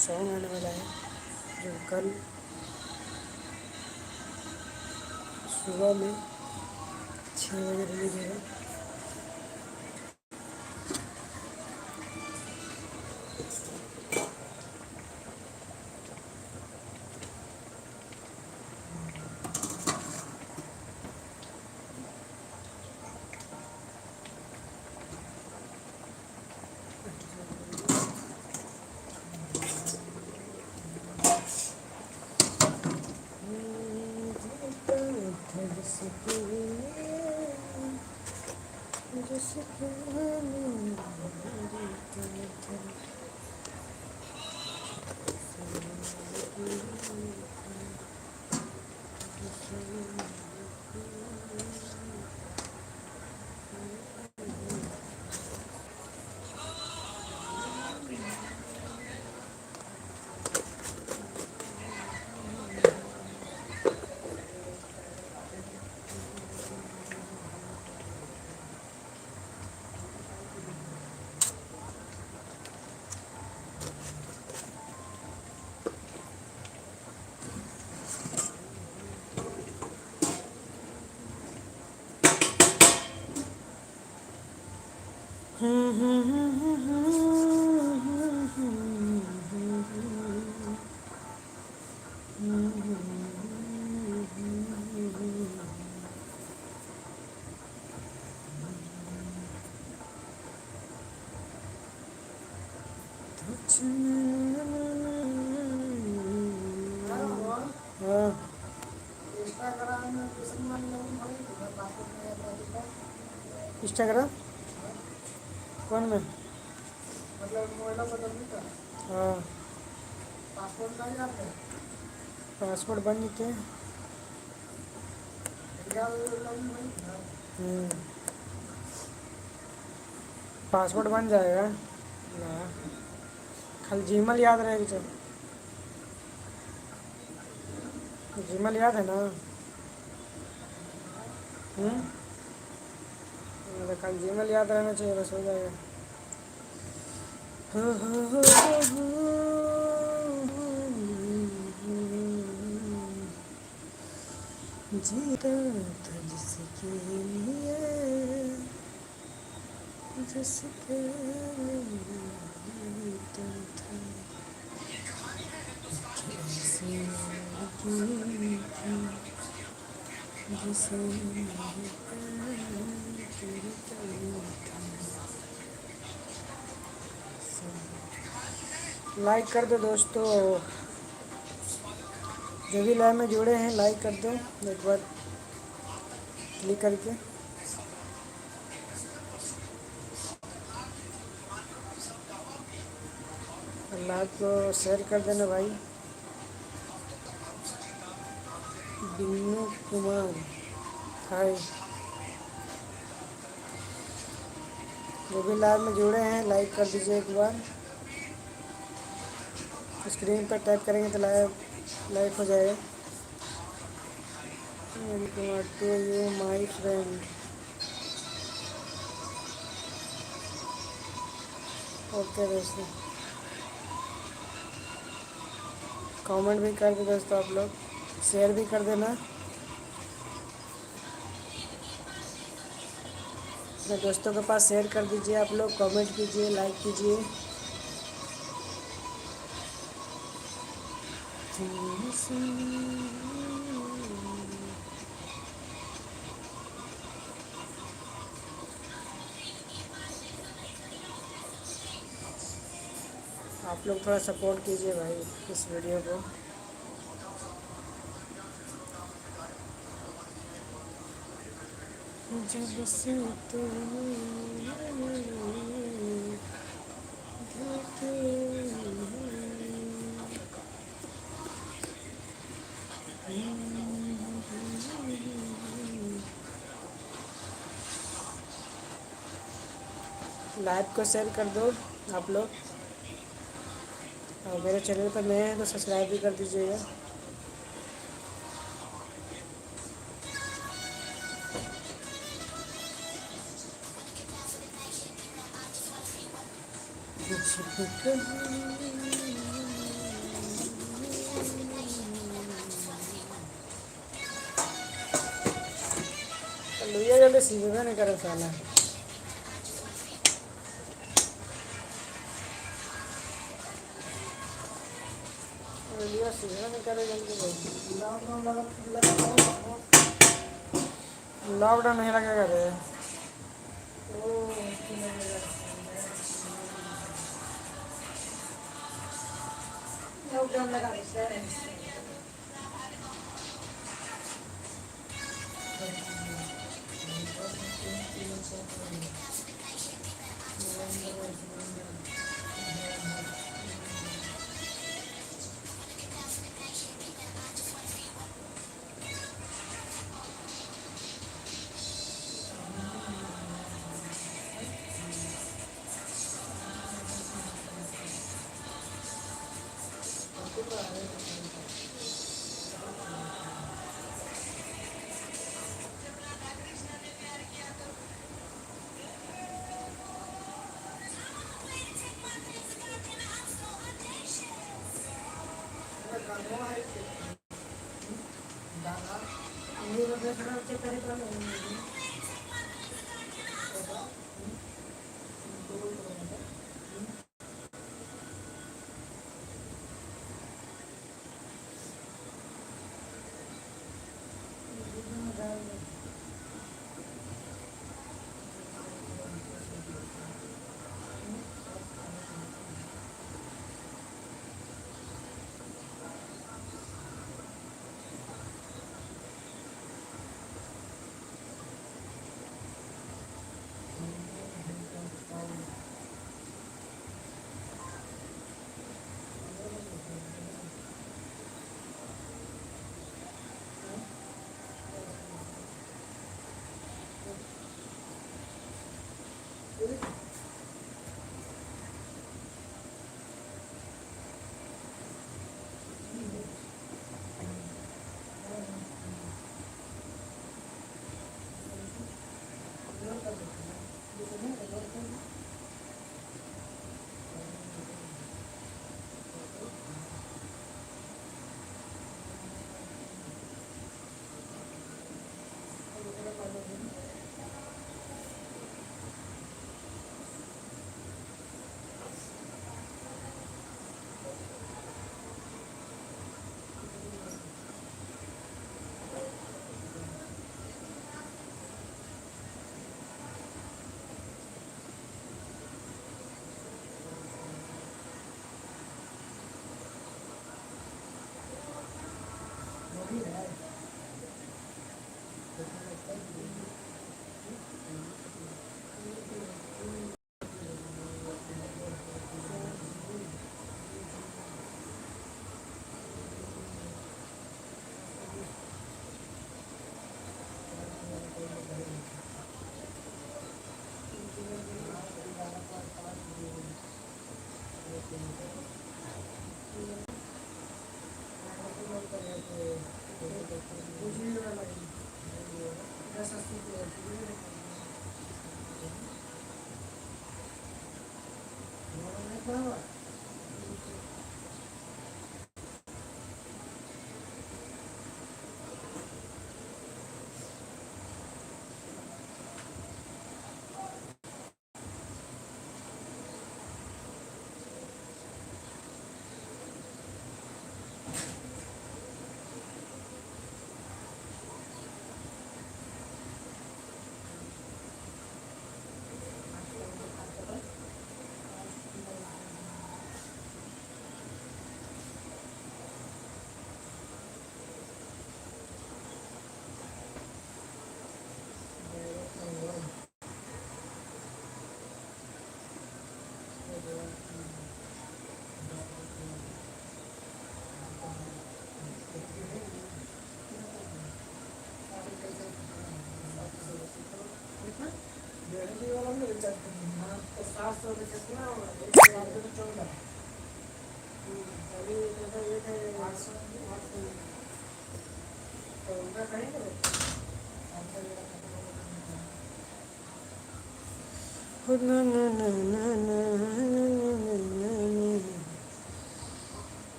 Song आने वाला है जो कल सुबह में 6 बजे रिलीज होगा। हाँ, इंस्टाग्राम कौन में? हाँ, पासपोर्ट बन जाते हैं। पासपोर्ट बन जाएगा ना, खाली जीमेल याद रहेगी। चल, जीमेल याद है ना? तो खाली जीमेल याद रहना चाहिए, बस हो जाएगा। जीता था जिसके लिए, जिसके जीता था, कैसी लगी थी जिसे लाइक कर दो दोस्तों, जो भी लाइव में जुड़े हैं लाइक कर दो एक बार क्लिक करके। लाइव को शेयर कर देना भाई। बिन्नू कुमार हाय, जो भी लाइव में जुड़े हैं लाइक कर दीजिए एक बार। स्क्रीन पर टैप करेंगे तो लाइव हो जाएगा। Welcome to you my friend. Okay दोस्तों, कमेंट भी कर दो दोस्तों, आप लोग शेयर भी कर देना। अपने दोस्तों के पास शेयर कर दीजिए, आप लोग कमेंट कीजिए, लाइक कीजिए। आप लोग थोड़ा सपोर्ट कीजिए भाई इस वीडियो को। जब से तो लाइव को शेयर कर दो आप लोग, और मेरे चैनल पर नए हैं तो सब्सक्राइब भी कर दीजिएगा। सीवे नहीं करे साला। वीडियो सीवे नहीं करे जल्दी भाई। लॉकडाउन नहीं लगेगा रे। लॉकडाउन लगा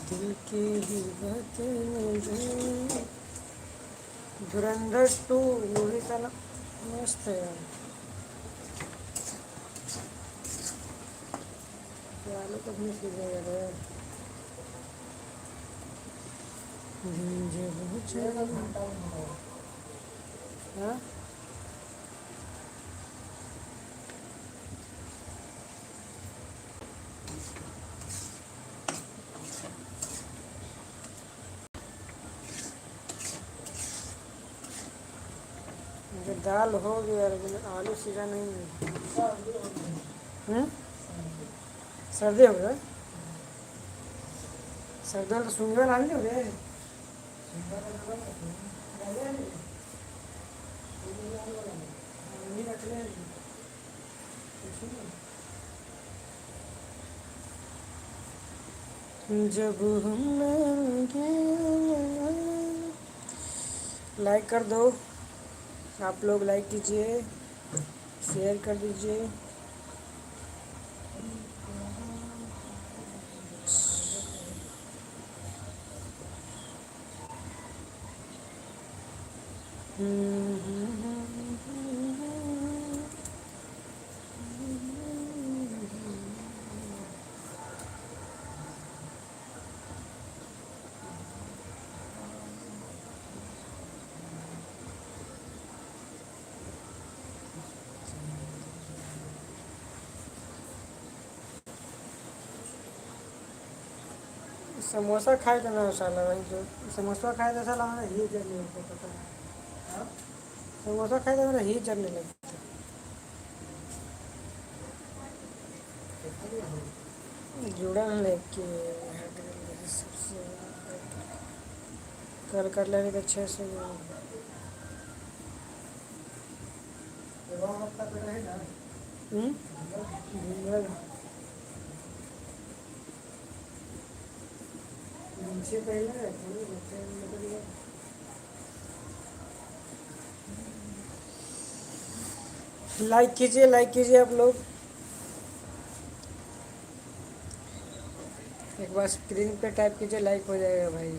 दिल की ही बातें मुझे धुरंधर 2 मूवी का ना मस्त है यार। चालू तो अपनी चीज़ है यार। जब हाँ मुझे दाल हो गया लेकिन आलू सीधा नहीं है। हम्म? सर्दी हो गया। सर्दी में तो सूंघे वाला नहीं हो गए। जब हम मिलेंगे। लाइक कर दो। आप लोग लाइक कीजिए, शेयर कर दीजिए। समोसा खाए तो ना साला भाई जो समोसा खाए तो साला हमारा ही जलने लगता पता है। हाँ? समोसा खाए तो हमारा ही जलने लगता। जुड़ा लेके सबसे कल कर लेंगे तो 600। हम्म? इनसे पहले लाइक कीजिए आप लोग। एक बार स्क्रीन पे टाइप कीजिए, लाइक हो जाएगा भाई।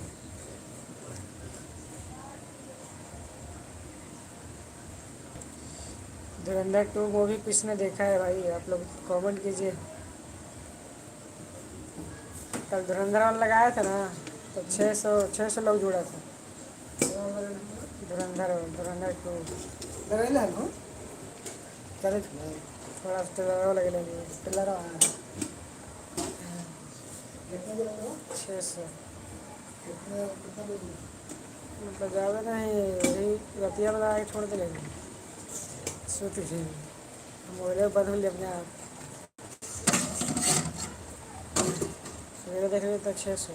धुरंधर 2 मूवी किसने देखा है भाई, आप लोग कमेंट कीजिए। कल धुरंधर वाला लगाया था ना, तो 600 लोग जुड़ा था। धुरंधर 2 चले थोड़ा तेलर लगे लेंगे। तेलर 600 मतलब ज़्यादा नहीं, वही रतिया लगा के छोड़ दे लेंगे। सोती थी मोबाइल बदल ले अपने आप। सवेरे देख रहे तो 600।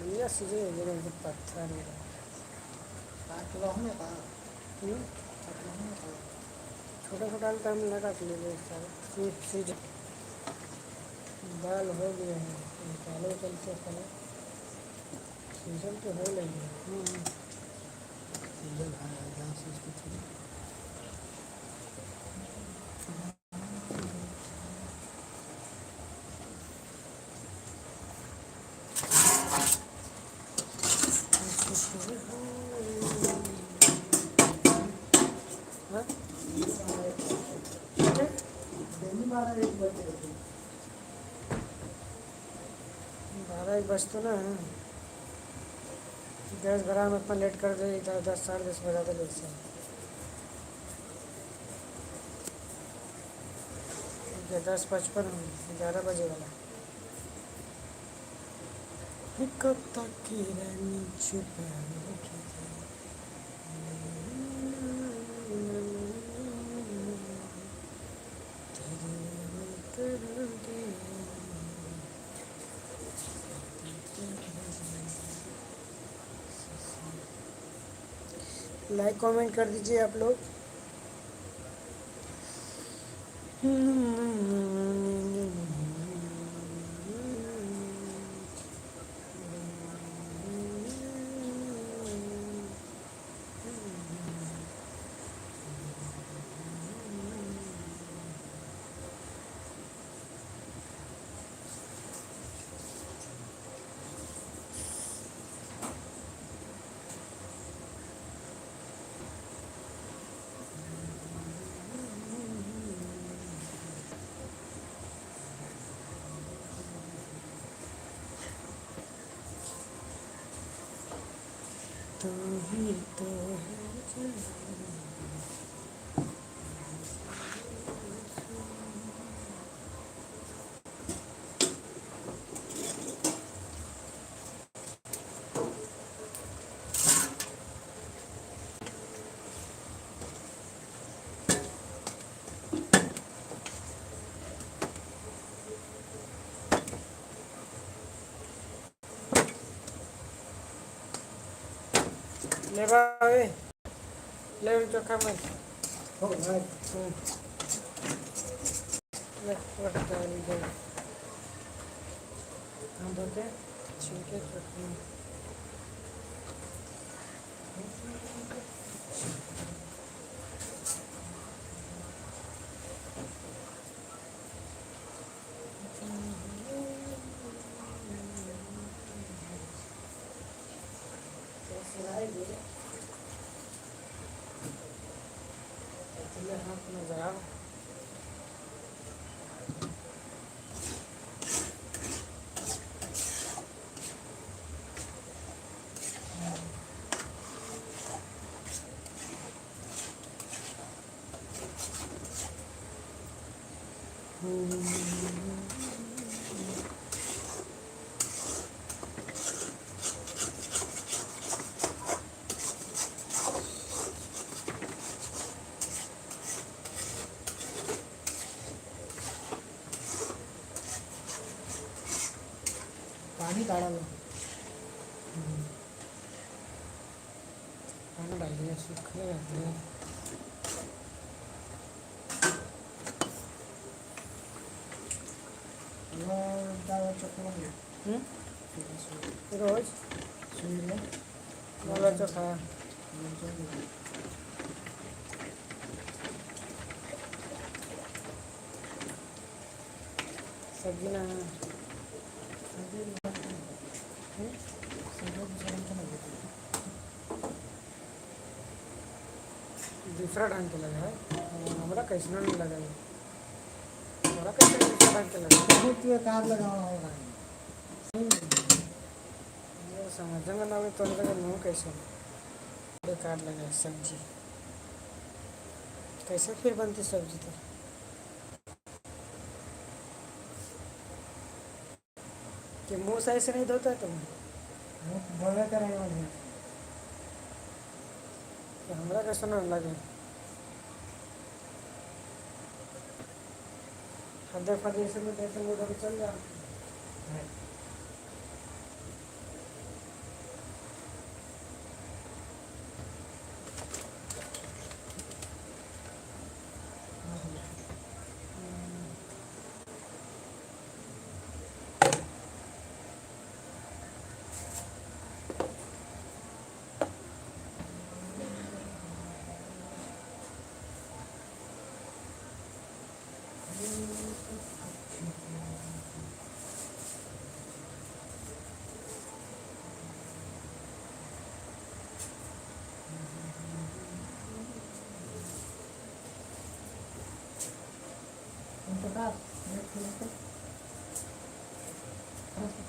लिया सीधे जगह पत्थर छोटा छोटा टाइम लगा के ले सीज दाल हो गया है। निकालो चलते पहले सीजन तो हो लेंगे। हाँ? 12 एक बज तो ना गैस भरा में अपना लेट कर दे 10 साढ़े 10 बजा दे लेट से 10:55 11 बजे वाला। कब तक की रहनी छुपा लाइक कमेंट कर दीजिए आप लोग। तू ही तो है ले बाबे ले चोखा मत हो भाई ले वट डाली दे हम बोलते छिलके चोखा हाथ में जरा पानी डाला लो पानी डाल दिया सूखने रहते हैं रोज वाला चोखा सब्जी ना दूसरा ढंग के लगा है हमारा कैसे नहीं लगा है हमारा कैसे दूसरा ढंग के लगा बहुत कार लगाना होगा ये समझ में ना आवे तो लगा मुँह कैसे बेकार लगा सब्जी कैसे फिर बनती सब्जी तो कि मुँह सही से नहीं धोता तुम बोले करेगा तो हमारा कैसे ना लगे हदे फदे से में कैसे उधर चल जाओ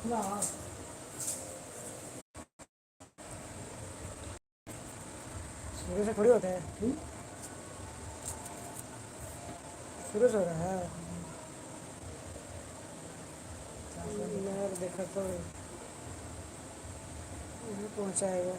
खुला शुरू से थोड़ी होता है शुरू से हो रहा है यार देखा तो पहुँचाएगा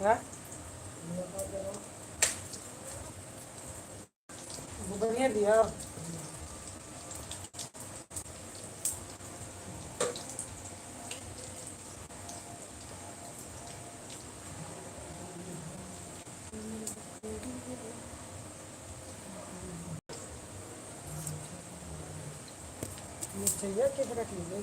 हाँ वो बढ़िया दिया। मिर्चैया किस रख लीजिए।